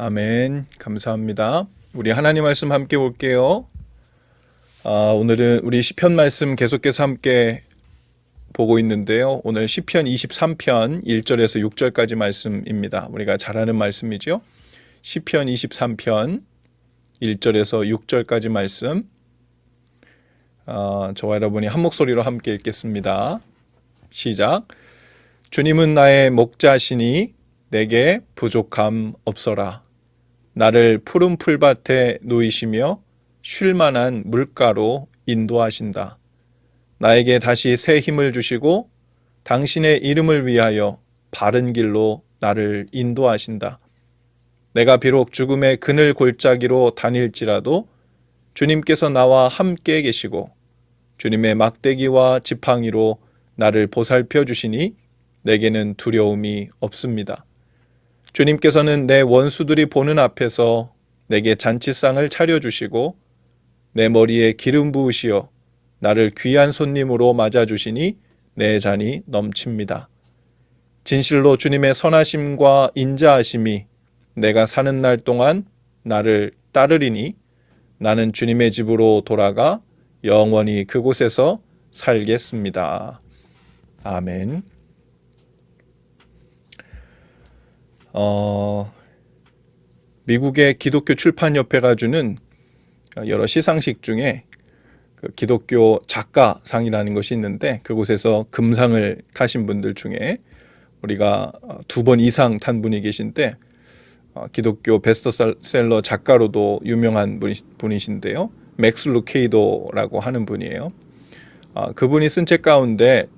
아멘. 감사합니다. 우리 하나님 말씀 함께 볼게요. 오늘은 우리 시편 말씀 계속해서 함께 보고 있는데요. 오늘 시편 23편 1절에서 6절까지 말씀입니다. 우리가 잘 아는 말씀이죠. 시편 23편 1절에서 6절까지 말씀. 저와 여러분이 한 목소리로 함께 읽겠습니다. 시작. 주님은 나의 목자시니 내게 부족함 없어라. 나를 푸른 풀밭에 놓이시며 쉴 만한 물가로 인도하신다. 나에게 다시 새 힘을 주시고 당신의 이름을 위하여 바른 길로 나를 인도하신다. 내가 비록 죽음의 그늘 골짜기로 다닐지라도 주님께서 나와 함께 계시고 주님의 막대기와 지팡이로 나를 보살펴 주시니 내게는 두려움이 없습니다. 주님께서는 내 원수들이 보는 앞에서 내게 잔치상을 차려주시고 내 머리에 기름 부으시어 나를 귀한 손님으로 맞아주시니 내 잔이 넘칩니다. 진실로 주님의 선하심과 인자하심이 내가 사는 날 동안 나를 따르리니 나는 주님의 집으로 돌아가 영원히 그곳에서 살겠습니다. 아멘. 미국의 기독교 출판협회가 주는 여러 시상식 중에 그 기독교 작가상이라는 것이 있는데 그곳에서 금상을 타신 분들 중에 우리가 2번 이상 탄 분이 계신데 기독교 베스트셀러 작가로도 유명한 분이신데요. 맥스 루케이도라고 하는 분이에요. 그분이 쓴 책 가운데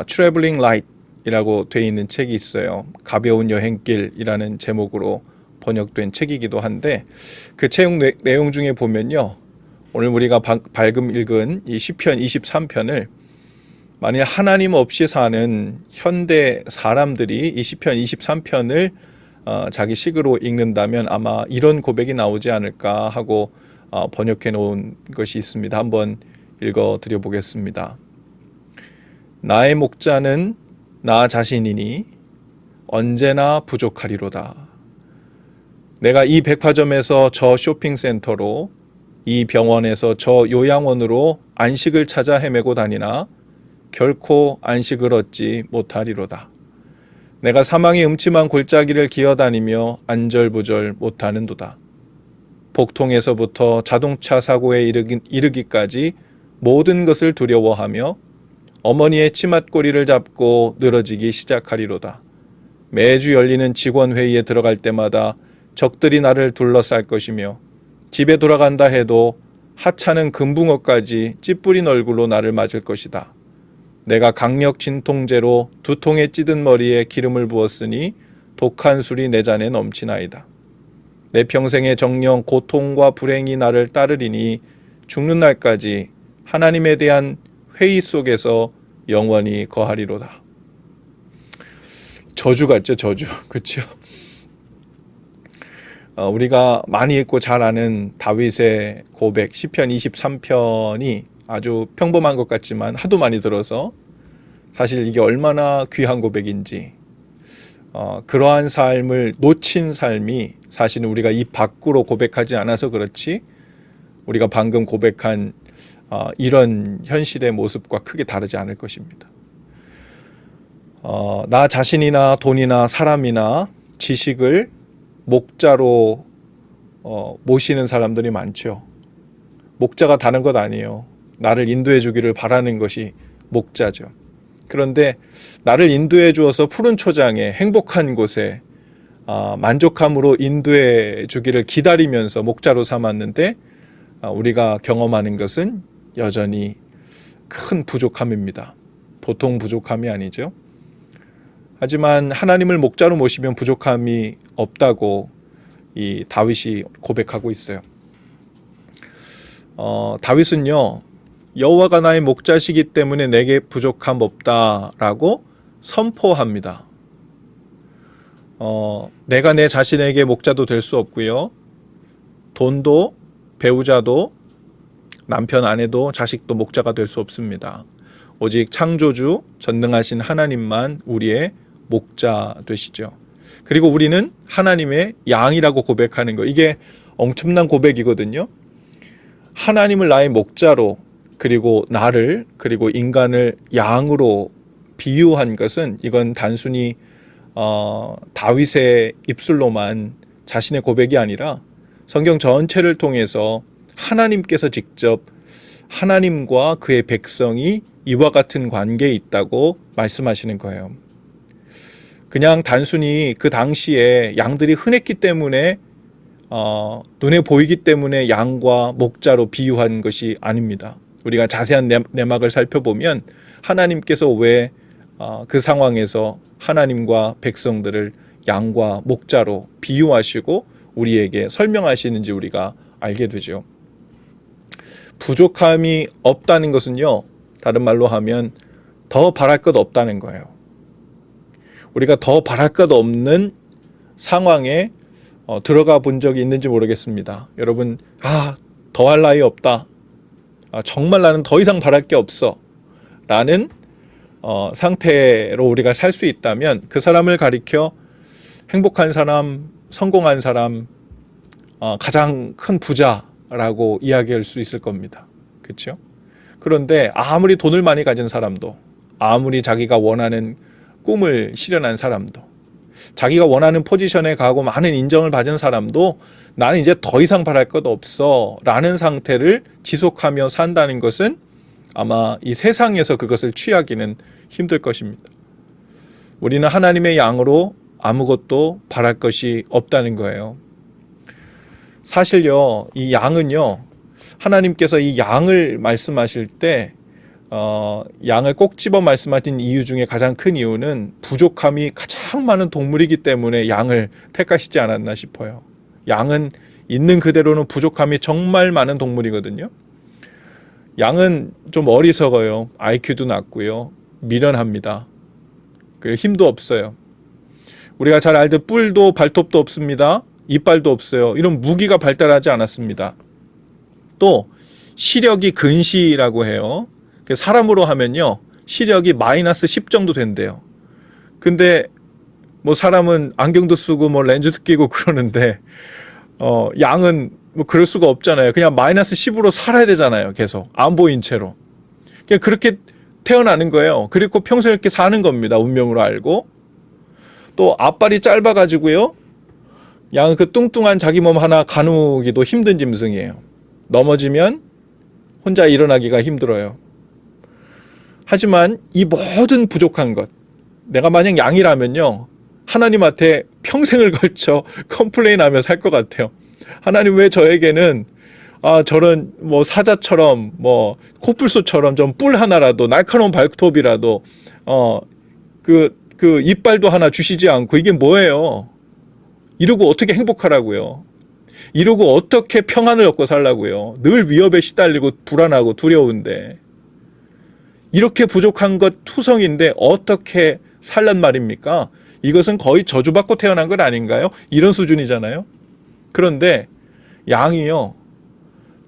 트래블링 라이트 이라고 되어 있는 책이 있어요. 가벼운 여행길이라는 제목으로 번역된 책이기도 한데 그 책 내용 중에 보면요. 오늘 우리가 방금 읽은 이 시편 23편을 만일 하나님 없이 사는 현대 사람들이 이 시편 23편을 자기 식으로 읽는다면 아마 이런 고백이 나오지 않을까 하고 번역해 놓은 것이 있습니다. 한번 읽어 드려 보겠습니다. 나의 목자는 나 자신이니 언제나 부족하리로다. 내가 이 백화점에서 저 쇼핑센터로 이 병원에서 저 요양원으로 안식을 찾아 헤매고 다니나 결코 안식을 얻지 못하리로다. 내가 사망의 음침한 골짜기를 기어다니며 안절부절 못하는도다. 복통에서부터 자동차 사고에 이르기까지 모든 것을 두려워하며 어머니의 치맛꼬리를 잡고 늘어지기 시작하리로다. 매주 열리는 직원회의에 들어갈 때마다 적들이 나를 둘러쌀 것이며 집에 돌아간다 해도 하찮은 금붕어까지 찌뿌린 얼굴로 나를 맞을 것이다. 내가 강력 진통제로 두통에 찌든 머리에 기름을 부었으니 독한 술이 내 잔에 넘치나이다. 내 평생의 정령 고통과 불행이 나를 따르리니 죽는 날까지 하나님에 대한 회의 속에서 영원히 거하리로다. 저주 같죠, 저주. 그렇죠? 우리가 많이 읽고 잘 아는 다윗의 고백 시편 23편이 아주 평범한 것 같지만 하도 많이 들어서 사실 이게 얼마나 귀한 고백인지 그러한 삶을 놓친 삶이 사실은 우리가 입 밖으로 고백하지 않아서 그렇지 우리가 방금 고백한 이런 현실의 모습과 크게 다르지 않을 것입니다. 나 자신이나 돈이나 사람이나 지식을 목자로 모시는 사람들이 많죠. 목자가 다른 것 아니에요. 나를 인도해 주기를 바라는 것이 목자죠. 그런데 나를 인도해 주어서 푸른 초장에 행복한 곳에 만족함으로 인도해 주기를 기다리면서 목자로 삼았는데 우리가 경험하는 것은 여전히 큰 부족함입니다. 보통 부족함이 아니죠. 하지만 하나님을 목자로 모시면 부족함이 없다고 이 다윗이 고백하고 있어요. 다윗은요, 여호와가 나의 목자시기 때문에 내게 부족함 없다라고 선포합니다. 내가 내 자신에게 목자도 될 수 없고요. 돈도 배우자도 남편 아내도 자식도 목자가 될 수 없습니다. 오직 창조주 전능하신 하나님만 우리의 목자 되시죠. 그리고 우리는 하나님의 양이라고 고백하는 거. 이게 엄청난 고백이거든요. 하나님을 나의 목자로, 그리고 나를, 그리고 인간을 양으로 비유한 것은, 이건 단순히 다윗의 입술로만 자신의 고백이 아니라 성경 전체를 통해서 하나님께서 직접 하나님과 그의 백성이 이와 같은 관계에 있다고 말씀하시는 거예요. 그냥 단순히 그 당시에 양들이 흔했기 때문에 눈에 보이기 때문에 양과 목자로 비유한 것이 아닙니다. 우리가 자세한 내막을 살펴보면 하나님께서 왜 그 상황에서 하나님과 백성들을 양과 목자로 비유하시고 우리에게 설명하시는지 우리가 알게 되죠. 부족함이 없다는 것은요, 다른 말로 하면 더 바랄 것 없다는 거예요. 우리가 더 바랄 것 없는 상황에 들어가 본 적이 있는지 모르겠습니다. 여러분, 더할 나위 없다. 정말 나는 더 이상 바랄 게 없어. 라는 상태로 우리가 살 수 있다면 그 사람을 가리켜 행복한 사람, 성공한 사람, 가장 큰 부자라고 이야기할 수 있을 겁니다. 그렇죠? 그런데 아무리 돈을 많이 가진 사람도, 아무리 자기가 원하는 꿈을 실현한 사람도, 자기가 원하는 포지션에 가고 많은 인정을 받은 사람도 나는 이제 더 이상 바랄 것 없어 라는 상태를 지속하며 산다는 것은 아마 이 세상에서 그것을 취하기는 힘들 것입니다. 우리는 하나님의 양으로 아무것도 바랄 것이 없다는 거예요. 사실요, 이 양은요, 하나님께서 이 양을 말씀하실 때 양을 꼭 집어 말씀하신 이유 중에 가장 큰 이유는 부족함이 가장 많은 동물이기 때문에 양을 택하시지 않았나 싶어요. 양은 있는 그대로는 부족함이 정말 많은 동물이거든요. 양은 좀 어리석어요. IQ도 낮고요. 미련합니다. 그리고 힘도 없어요. 우리가 잘 알듯 뿔도 발톱도 없습니다. 이빨도 없어요. 이런 무기가 발달하지 않았습니다. 또 시력이 근시라고 해요. 사람으로 하면요, 시력이 마이너스 10 정도 된대요. 근데 뭐 사람은 안경도 쓰고 뭐 렌즈도 끼고 그러는데 양은 뭐 그럴 수가 없잖아요. 그냥 마이너스 10으로 살아야 되잖아요. 계속 안 보인 채로. 그냥 그렇게 태어나는 거예요. 그리고 평생 이렇게 사는 겁니다. 운명으로 알고. 또 앞발이 짧아가지고요, 양은 그 뚱뚱한 자기 몸 하나 가누기도 힘든 짐승이에요. 넘어지면 혼자 일어나기가 힘들어요. 하지만 이 모든 부족한 것, 내가 만약 양이라면요, 하나님한테 평생을 걸쳐 컴플레인하며 살 것 같아요. 하나님, 왜 저에게는 저런 뭐 사자처럼 뭐 코뿔소처럼 좀 뿔 하나라도, 날카로운 발톱이라도 그 이빨도 하나 주시지 않고, 이게 뭐예요? 이러고 어떻게 행복하라고요? 이러고 어떻게 평안을 얻고 살라고요? 늘 위협에 시달리고 불안하고 두려운데, 이렇게 부족한 것 투성인데 어떻게 살란 말입니까? 이것은 거의 저주받고 태어난 것 아닌가요? 이런 수준이잖아요. 그런데 양이요,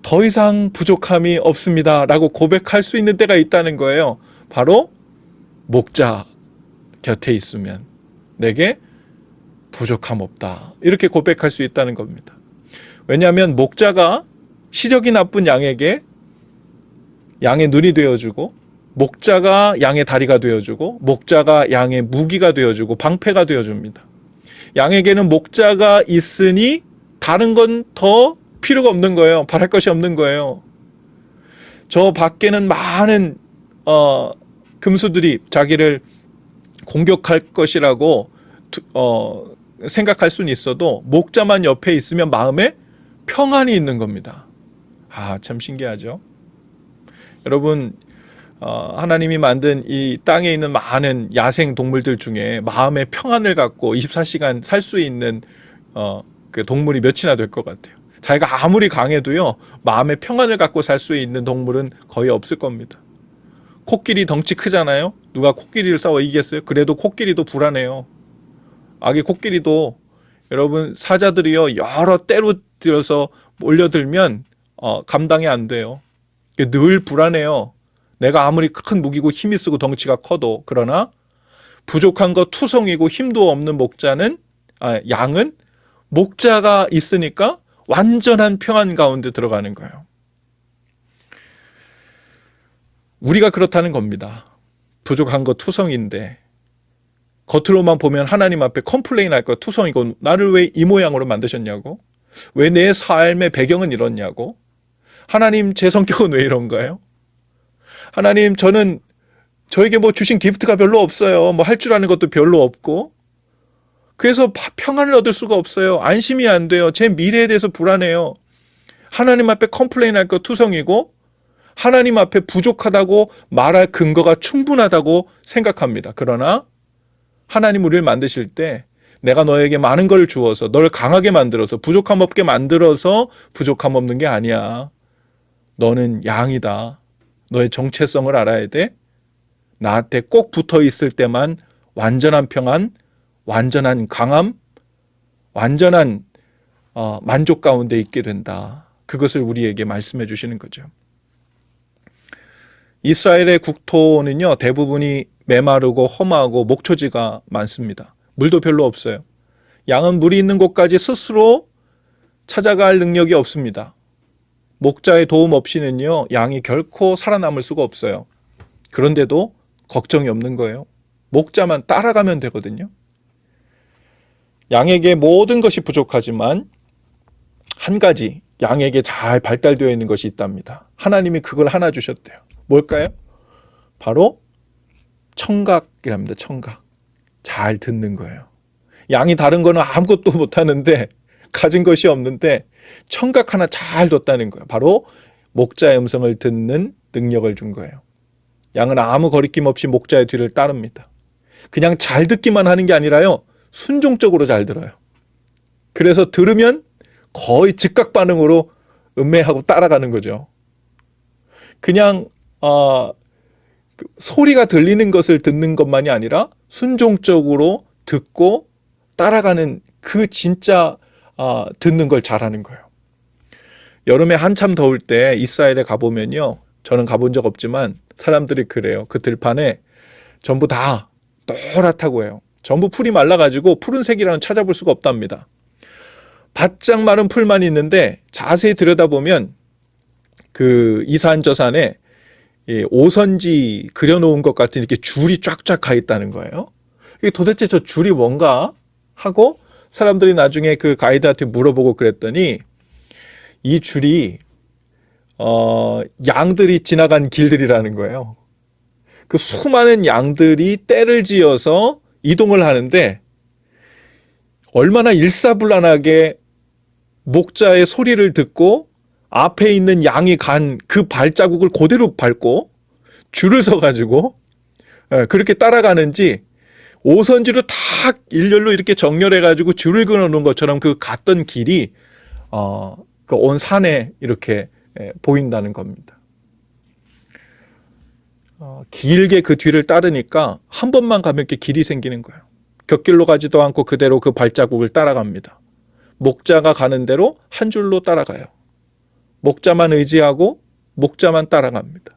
더 이상 부족함이 없습니다 라고 고백할 수 있는 때가 있다는 거예요. 바로 목자 곁에 있으면 내게 부족함 없다, 이렇게 고백할 수 있다는 겁니다. 왜냐하면 목자가 시력이 나쁜 양에게 양의 눈이 되어주고, 목자가 양의 다리가 되어주고, 목자가 양의 무기가 되어주고 방패가 되어줍니다. 양에게는 목자가 있으니 다른 건 더 필요가 없는 거예요. 바랄 것이 없는 거예요. 저 밖에는 많은 금수들이 자기를 공격할 것이라고 생각할 수는 있어도 목자만 옆에 있으면 마음에 평안이 있는 겁니다. 참 신기하죠. 여러분, 하나님이 만든 이 땅에 있는 많은 야생 동물들 중에 마음의 평안을 갖고 24시간 살 수 있는 그 동물이 몇이나 될 것 같아요. 자기가 아무리 강해도요, 마음의 평안을 갖고 살 수 있는 동물은 거의 없을 겁니다. 코끼리 덩치 크잖아요. 누가 코끼리를 싸워 이기겠어요? 그래도 코끼리도 불안해요. 아기 코끼리도, 여러분, 사자들이요, 여러 때로 들어서 몰려들면 감당이 안 돼요. 늘 불안해요. 내가 아무리 큰 무기고 힘이 쓰고 덩치가 커도. 그러나 부족한 것 투성이고 힘도 없는 목자는 양은 목자가 있으니까 완전한 평안 가운데 들어가는 거예요. 우리가 그렇다는 겁니다. 부족한 거 투성인데 겉으로만 보면 하나님 앞에 컴플레인 할 거 투성이고, 나를 왜 이 모양으로 만드셨냐고, 왜 내 삶의 배경은 이렇냐고, 하나님 제 성격은 왜 이런가요? 하나님 저에게 뭐 주신 기프트가 별로 없어요. 뭐 할 줄 아는 것도 별로 없고, 그래서 평안을 얻을 수가 없어요. 안심이 안 돼요. 제 미래에 대해서 불안해요. 하나님 앞에 컴플레인 할 거 투성이고, 하나님 앞에 부족하다고 말할 근거가 충분하다고 생각합니다. 그러나 하나님 우리를 만드실 때 내가 너에게 많은 걸 주어서 너를 강하게 만들어서 부족함 없게 만들어서 부족함 없는 게 아니야. 너는 양이다. 너의 정체성을 알아야 돼. 나한테 꼭 붙어 있을 때만 완전한 평안, 완전한 강함, 완전한 만족 가운데 있게 된다. 그것을 우리에게 말씀해 주시는 거죠. 이스라엘의 국토는요, 대부분이 메마르고 험하고 목초지가 많습니다. 물도 별로 없어요. 양은 물이 있는 곳까지 스스로 찾아갈 능력이 없습니다. 목자의 도움 없이는요, 양이 결코 살아남을 수가 없어요. 그런데도 걱정이 없는 거예요. 목자만 따라가면 되거든요. 양에게 모든 것이 부족하지만 한 가지 양에게 잘 발달되어 있는 것이 있답니다. 하나님이 그걸 하나 주셨대요. 뭘까요? 바로 청각이랍니다. 청각. 잘 듣는 거예요. 양이 다른 거는 아무것도 못하는데, 가진 것이 없는데 청각 하나 잘 뒀다는 거예요. 바로 목자의 음성을 듣는 능력을 준 거예요. 양은 아무 거리낌 없이 목자의 뒤를 따릅니다. 그냥 잘 듣기만 하는 게 아니라요, 순종적으로 잘 들어요. 그래서 들으면 거의 즉각 반응으로 음매하고 따라가는 거죠. 그냥 소리가 들리는 것을 듣는 것만이 아니라 순종적으로 듣고 따라가는, 그 진짜 듣는 걸 잘하는 거예요. 여름에 한참 더울 때 이스라엘에 가보면요, 저는 가본 적 없지만 사람들이 그래요. 그 들판에 전부 다 노랗다고 해요. 전부 풀이 말라가지고 푸른색이라는 찾아볼 수가 없답니다. 바짝 마른 풀만 있는데 자세히 들여다보면 그 이산저산에 오선지 그려놓은 것 같은 이렇게 줄이 쫙쫙 가 있다는 거예요. 이게 도대체 저 줄이 뭔가 하고 사람들이 나중에 그 가이드한테 물어보고 그랬더니, 이 줄이 양들이 지나간 길들이라는 거예요. 그 수많은 양들이 떼를 지어서 이동을 하는데 얼마나 일사불란하게 목자의 소리를 듣고 앞에 있는 양이 간 그 발자국을 그대로 밟고 줄을 서가지고 그렇게 따라가는지, 오선지로 탁 일렬로 이렇게 정렬해가지고 줄을 그어놓은 것처럼 그 갔던 길이 그 온 산에 이렇게 보인다는 겁니다. 길게 그 뒤를 따르니까 한 번만 가면 이렇게 길이 생기는 거예요. 곁길로 가지도 않고 그대로 그 발자국을 따라갑니다. 목자가 가는 대로 한 줄로 따라가요. 목자만 의지하고 목자만 따라갑니다.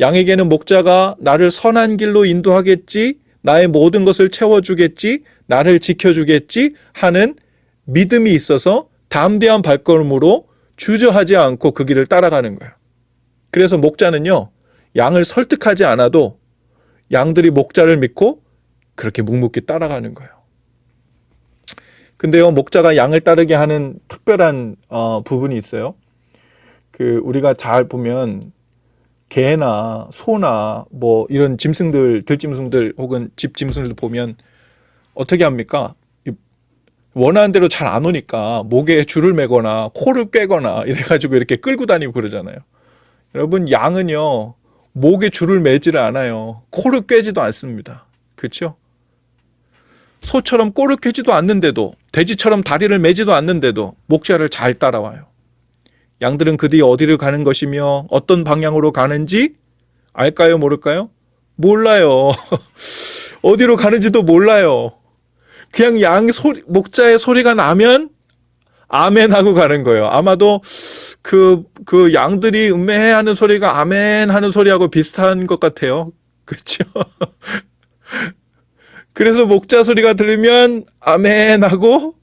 양에게는 목자가 나를 선한 길로 인도하겠지, 나의 모든 것을 채워주겠지, 나를 지켜주겠지 하는 믿음이 있어서 담대한 발걸음으로 주저하지 않고 그 길을 따라가는 거예요. 그래서 목자는요, 양을 설득하지 않아도 양들이 목자를 믿고 그렇게 묵묵히 따라가는 거예요. 근데요, 목자가 양을 따르게 하는 특별한 부분이 있어요. 우리가 잘 보면 개나 소나 뭐 이런 짐승들, 들짐승들 혹은 집짐승들 보면 어떻게 합니까? 원하는 대로 잘 안 오니까 목에 줄을 매거나 코를 꿰거나 이래가지고 이렇게 끌고 다니고 그러잖아요. 여러분, 양은요, 목에 줄을 매지를 않아요. 코를 꿰지도 않습니다. 그렇죠? 소처럼 꼬를 꿰지도 않는데도, 돼지처럼 다리를 매지도 않는데도 목자를 잘 따라와요. 양들은 그 뒤에 어디를 가는 것이며 어떤 방향으로 가는지 알까요? 모를까요? 몰라요. 어디로 가는지도 몰라요. 그냥 목자의 소리가 나면 아멘 하고 가는 거예요. 아마도 그 양들이 음매해 하는 소리가 아멘 하는 소리하고 비슷한 것 같아요. 그렇죠? 그래서 목자 소리가 들리면 아멘 하고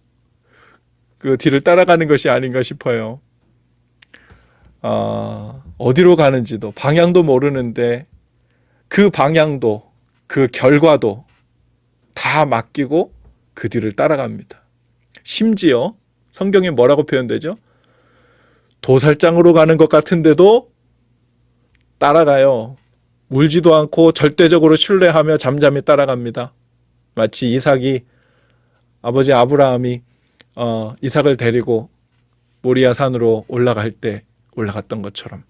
그 뒤를 따라가는 것이 아닌가 싶어요. 어디로 가는지도 방향도 모르는데 그 방향도 그 결과도 다 맡기고 그 뒤를 따라갑니다. 심지어 성경에 뭐라고 표현되죠? 도살장으로 가는 것 같은데도 따라가요. 울지도 않고 절대적으로 신뢰하며 잠잠히 따라갑니다. 마치 이삭이 아버지 아브라함이 이삭을 데리고 모리아 산으로 올라갈 때 올라갔던 것처럼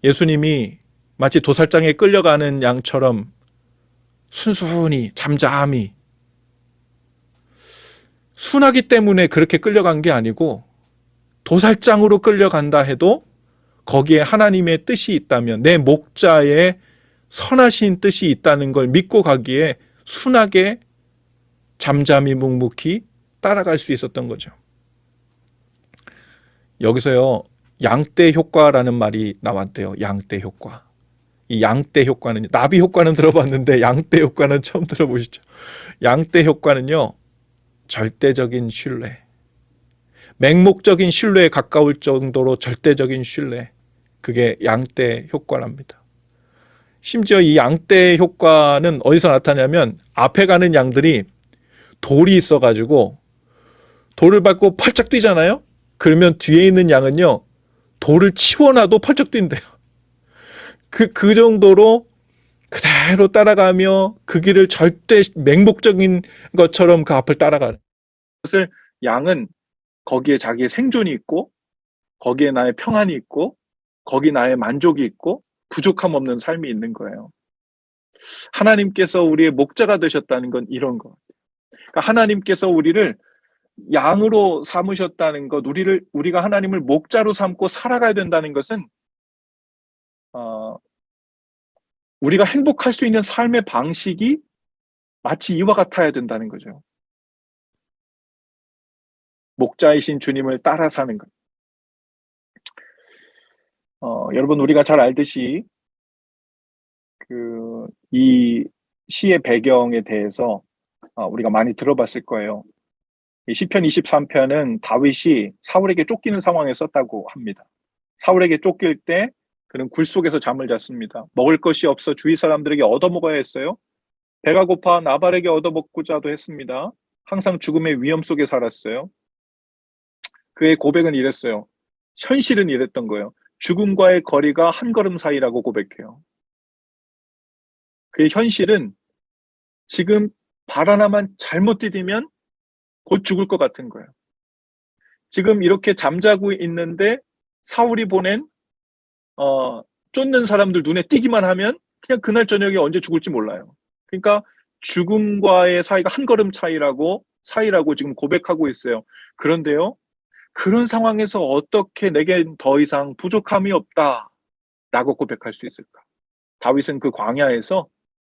예수님이 마치 도살장에 끌려가는 양처럼 순순히 잠잠히 순하기 때문에 그렇게 끌려간 게 아니고 도살장으로 끌려간다 해도 거기에 하나님의 뜻이 있다면 내 목자의 선하신 뜻이 있다는 걸 믿고 가기에 순하게 잠잠히 묵묵히 따라갈 수 있었던 거죠. 여기서요, 양떼 효과라는 말이 나왔대요. 양떼 효과. 이 양떼 효과는, 나비 효과는 들어봤는데 양떼 효과는 처음 들어보시죠. 양떼 효과는요, 절대적인 신뢰, 맹목적인 신뢰에 가까울 정도로 절대적인 신뢰, 그게 양떼 효과랍니다. 심지어 이 양떼 효과는 어디서 나타나냐면 앞에 가는 양들이 돌이 있어가지고 돌을 밟고 펄쩍 뛰잖아요. 그러면 뒤에 있는 양은요, 돌을 치워놔도 펄쩍 뛴대요. 그 정도로 그대로 따라가며 그 길을 절대 맹목적인 것처럼 그 앞을 따라가는 것을, 양은 거기에 자기의 생존이 있고 거기에 나의 평안이 있고 거기 나의 만족이 있고 부족함 없는 삶이 있는 거예요. 하나님께서 우리의 목자가 되셨다는 건 이런 거. 그러니까 하나님께서 우리를 양으로 삼으셨다는 것, 우리가 하나님을 목자로 삼고 살아가야 된다는 것은 우리가 행복할 수 있는 삶의 방식이 마치 이와 같아야 된다는 거죠. 목자이신 주님을 따라 사는 것. 여러분, 우리가 잘 알듯이 이 시의 배경에 대해서 우리가 많이 들어봤을 거예요. 이 시편 23편은 다윗이 사울에게 쫓기는 상황에 썼다고 합니다. 사울에게 쫓길 때 그는 굴 속에서 잠을 잤습니다. 먹을 것이 없어 주위 사람들에게 얻어먹어야 했어요. 배가 고파 나발에게 얻어먹고자도 했습니다. 항상 죽음의 위험 속에 살았어요. 그의 고백은 이랬어요. 현실은 이랬던 거예요. 죽음과의 거리가 한 걸음 사이라고 고백해요. 그의 현실은 지금 발 하나만 잘못 디디면 곧 죽을 것 같은 거예요. 지금 이렇게 잠자고 있는데 사울이 보낸 쫓는 사람들 눈에 띄기만 하면 그냥 그날 저녁에 언제 죽을지 몰라요. 그러니까 죽음과의 사이가 한 걸음 사이라고 지금 고백하고 있어요. 그런데요, 그런 상황에서 어떻게 내겐 더 이상 부족함이 없다라고 고백할 수 있을까? 다윗은 그 광야에서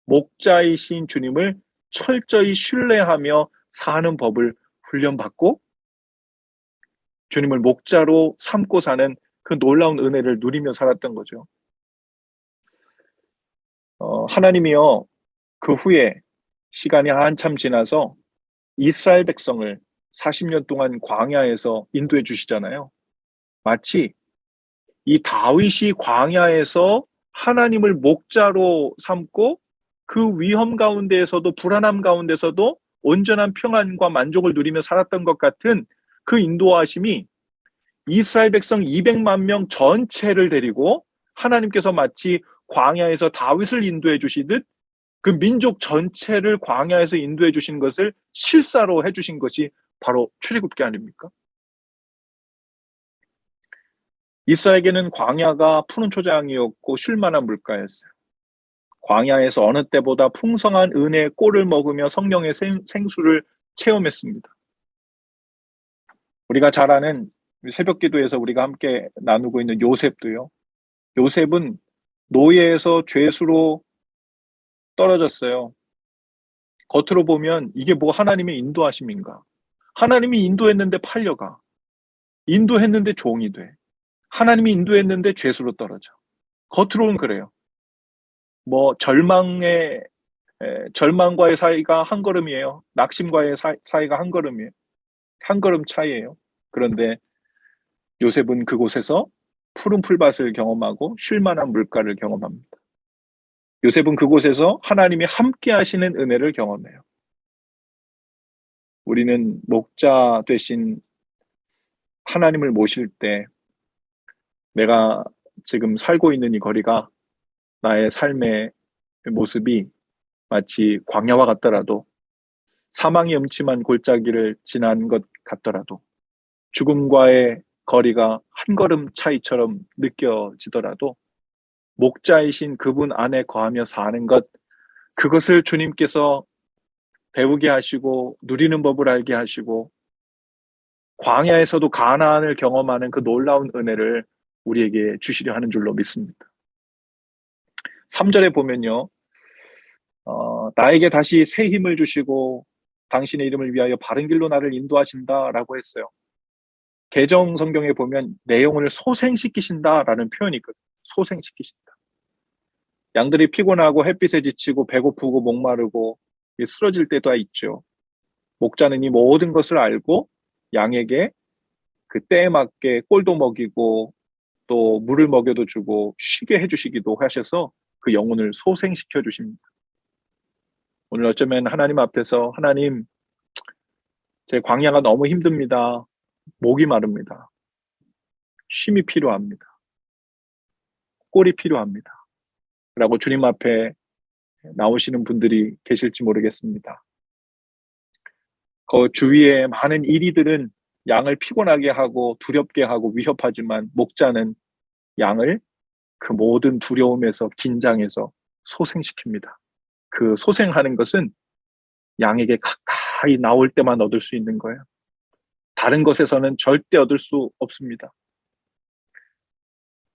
목자이신 주님을 철저히 신뢰하며 사는 법을 훈련받고 주님을 목자로 삼고 사는 그 놀라운 은혜를 누리며 살았던 거죠. 하나님이요, 그 후에 시간이 한참 지나서 이스라엘 백성을 40년 동안 광야에서 인도해 주시잖아요. 마치 이 다윗이 광야에서 하나님을 목자로 삼고 그 위험 가운데에서도 불안함 가운데서도 온전한 평안과 만족을 누리며 살았던 것 같은 그 인도하심이 이스라엘 백성 200만 명 전체를 데리고 하나님께서 마치 광야에서 다윗을 인도해 주시듯 그 민족 전체를 광야에서 인도해 주신 것을 실사로 해주신 것이 바로 출애굽기 아닙니까? 이스라엘에게는 광야가 푸른 초장이었고 쉴만한 물가였어요. 광야에서 어느 때보다 풍성한 은혜의 꼴을 먹으며 성령의 생수를 체험했습니다. 우리가 잘 아는 새벽기도에서 우리가 함께 나누고 있는 요셉도요. 요셉은 노예에서 죄수로 떨어졌어요. 겉으로 보면 이게 뭐 하나님의 인도하심인가? 하나님이 인도했는데 팔려가. 인도했는데 종이 돼. 하나님이 인도했는데 죄수로 떨어져. 겉으로는 그래요. 뭐 절망의 절망과의 사이가 한 걸음이에요. 낙심과의 사이가 한 걸음이에요. 한 걸음 차이예요. 그런데 요셉은 그곳에서 푸른 풀밭을 경험하고 쉴만한 물가를 경험합니다. 요셉은 그곳에서 하나님이 함께 하시는 은혜를 경험해요. 우리는 목자 되신 하나님을 모실 때 내가 지금 살고 있는 이 거리가 나의 삶의 모습이 마치 광야와 같더라도 사망의 음침한 골짜기를 지난 것 같더라도 죽음과의 거리가 한 걸음 차이처럼 느껴지더라도 목자이신 그분 안에 거하며 사는 것, 그것을 주님께서 배우게 하시고 누리는 법을 알게 하시고 광야에서도 가나안을 경험하는 그 놀라운 은혜를 우리에게 주시려 하는 줄로 믿습니다. 3절에 보면요. 나에게 다시 새 힘을 주시고 당신의 이름을 위하여 바른 길로 나를 인도하신다라고 했어요. 개정 성경에 보면 내용을 소생시키신다라는 표현이 있거든요. 소생시키신다. 양들이 피곤하고 햇빛에 지치고 배고프고 목마르고 쓰러질 때도 있죠. 목자는 이 모든 것을 알고 양에게 그 때에 맞게 꼴도 먹이고 또 물을 먹여도 주고 쉬게 해주시기도 하셔서 그 영혼을 소생시켜 주십니다. 오늘 어쩌면 하나님 앞에서 하나님, 제 광야가 너무 힘듭니다. 목이 마릅니다. 쉼이 필요합니다. 꼴이 필요합니다. 라고 주님 앞에 나오시는 분들이 계실지 모르겠습니다. 그 주위에 많은 이리들은 양을 피곤하게 하고 두렵게 하고 위협하지만 목자는 양을 그 모든 두려움에서 긴장해서 소생시킵니다. 그 소생하는 것은 양에게 가까이 나올 때만 얻을 수 있는 거예요. 다른 것에서는 절대 얻을 수 없습니다.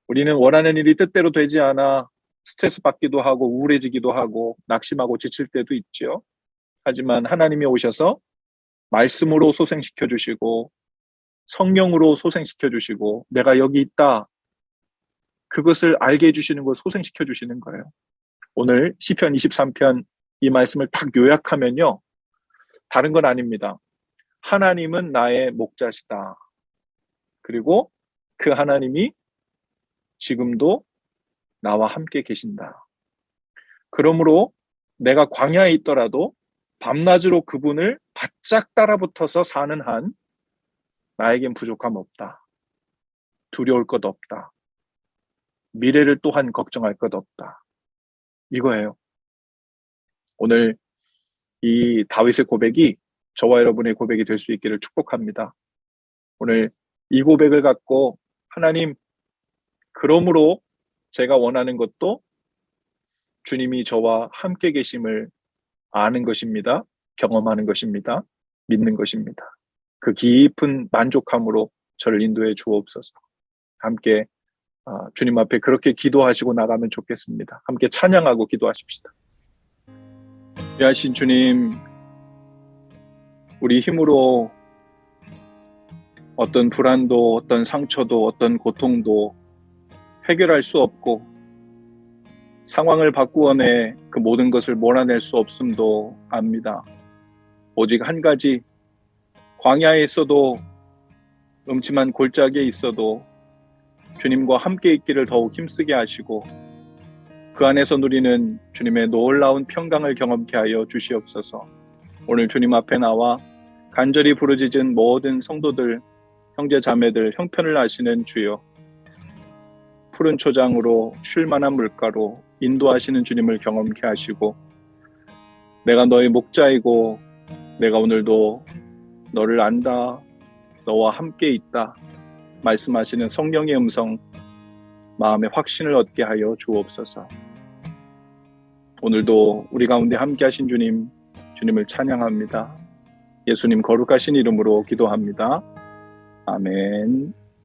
우리는 원하는 일이 뜻대로 되지 않아 스트레스 받기도 하고 우울해지기도 하고 낙심하고 지칠 때도 있지요. 하지만 하나님이 오셔서 말씀으로 소생시켜 주시고 성령으로 소생시켜 주시고 내가 여기 있다, 그것을 알게 해주시는 걸 소생시켜 주시는 거예요. 오늘 시편 23편 이 말씀을 딱 요약하면요, 다른 건 아닙니다. 하나님은 나의 목자시다. 그리고 그 하나님이 지금도 나와 함께 계신다. 그러므로 내가 광야에 있더라도 밤낮으로 그분을 바짝 따라붙어서 사는 한 나에겐 부족함 없다. 두려울 것 없다. 미래를 또한 걱정할 것 없다. 이거예요. 오늘 이 다윗의 고백이 저와 여러분의 고백이 될 수 있기를 축복합니다. 오늘 이 고백을 갖고 하나님, 그러므로 제가 원하는 것도 주님이 저와 함께 계심을 아는 것입니다. 경험하는 것입니다. 믿는 것입니다. 그 깊은 만족함으로 저를 인도해 주옵소서. 함께 주님 앞에 그렇게 기도하시고 나가면 좋겠습니다. 함께 찬양하고 기도하십시다. 귀하신 주님, 우리 힘으로 어떤 불안도 어떤 상처도 어떤 고통도 해결할 수 없고 상황을 바꾸어내 그 모든 것을 몰아낼 수 없음도 압니다. 오직 한 가지, 광야에 있어도 음침한 골짜기에 있어도 주님과 함께 있기를 더욱 힘쓰게 하시고 그 안에서 누리는 주님의 놀라운 평강을 경험케 하여 주시옵소서. 오늘 주님 앞에 나와 간절히 부르짖은 모든 성도들, 형제 자매들 형편을 아시는 주여, 푸른 초장으로 쉴만한 물가로 인도하시는 주님을 경험케 하시고 내가 너의 목자이고 내가 오늘도 너를 안다, 너와 함께 있다 말씀하시는 성령의 음성 마음의 확신을 얻게 하여 주옵소서. 오늘도 우리 가운데 함께 하신 주님, 주님을 찬양합니다. 예수님 거룩하신 이름으로 기도합니다. 아멘.